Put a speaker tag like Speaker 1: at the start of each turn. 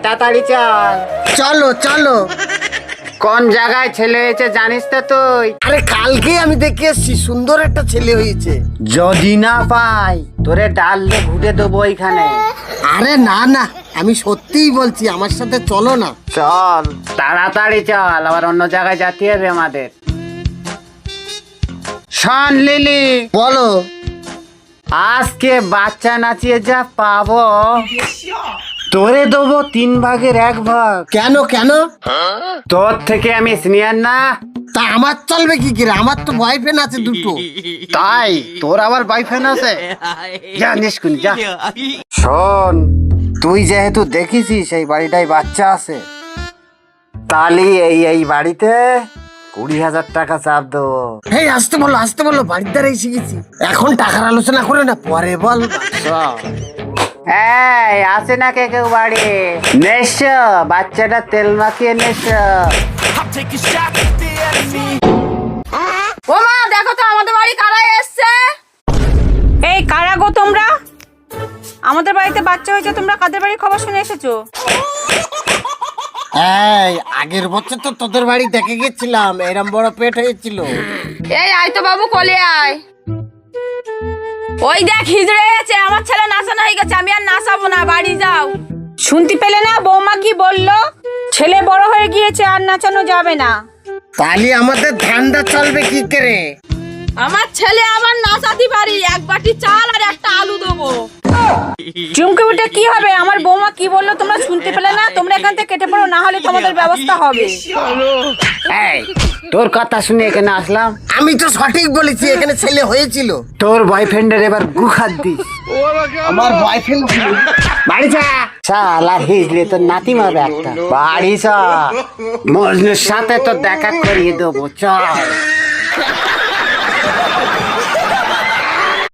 Speaker 1: তাড়াতাড়ি চল।
Speaker 2: চলো চলো।
Speaker 1: কোন জায়গায় ছেলে হয়েছে জানিস তো তুই?
Speaker 2: আরে কালকে আমি দেখে এসছি, সুন্দর একটা ছেলে হয়েছে।
Speaker 1: যদি না পাই তোরে ডাল দিয়ে ঘুরে দেবো ওইখানে।
Speaker 2: আরে না না, আমি সত্যিই বলছি, আমার সাথে চলো না।
Speaker 1: চল তাড়াতাড়ি চল, আবার অন্য জায়গায় যেতে হবে আমাদের। শোন লিলি,
Speaker 2: বলো।
Speaker 1: আজকে বাচ্চা নাচিয়ে যা পাবো তোরে দেবো 3/1
Speaker 2: কেন কেন?
Speaker 1: তোর থেকে আমি সিনিয়র না?
Speaker 2: তা আমার চলবে কি করে? আমার তো বয়ফ্রেন্ড আছে দুটো।
Speaker 1: তাই তোর আবার বয়ফ্রেন্ড আছে? যা নিষ্কুন যা। শোন, তুই যেহেতু দেখেছিস এই বাড়িটায় বাচ্চা আছে, তাহলে এই বাড়িতে 20,000 টাকা চাপ দেবো।
Speaker 2: এই আসতে বলো, বাড়ির দ্বারা এসে গেছি। এখন টাকার আলোচনা করে না, পরে বল।
Speaker 1: এই আসে না কেউ বাড়ি? নেশ বাচ্চাটা তেল মাখিয়ে নেশ।
Speaker 3: ও মা, দেখো তো আমাদের বাড়ি কারা এসছে।
Speaker 4: এই কারা গো তোমরা? আমাদের বাড়িতে বাচ্চা হয়েছে, তোমরা কাদের বাড়ির খবর শুনে এসেছো?
Speaker 2: এই আগের বছর তো তোদের বাড়ি দেখে গেছিলাম, এরম বড় পেট হয়েছিল।
Speaker 3: এই আয় তো বাবু, কোলে আয়। ওই দেখ হিজড়ে গেছে, আমার ছেলে নাচানো হয়ে গেছে, আমি আর নাচাবো না, বাড়ি যাও।
Speaker 4: শুনতে পেলে না বৌমা কি বললো? ছেলে বড় হয়ে গিয়েছে, আর নাচানো যাবে না।
Speaker 2: তাহলে আমাদের ধান্দা চলবে কি করে?
Speaker 3: আমার ছেলে আবার নাচাতে পারি, 1 বাটি চাল আর একটা আলু দেবো।
Speaker 4: চুমকে উঠে কি হবে? আমার বৌমা কি বললো তোমরা শুনতে পেলে না? তোমরা এখান থেকে কেটে পড়ো, না হলে তোমাদের ব্যবস্থা হবে।
Speaker 1: এই তোর কথা শুনে এখানে আসলাম।
Speaker 2: আমি তো সঠিক বলেছি, এখানে ছেলে হয়েছিল।
Speaker 1: তোর বয়ফ্রেন্ডের এবার গুখাত দিস।
Speaker 2: আমার বয়ফ্রেন্ড
Speaker 1: বাড়ি যা। চাল আর হিজলে তোর নাতি মারবে একটা। বাড়ি চল, মজনুর সাথে তো দেখা করিয়ে দেবো, চল।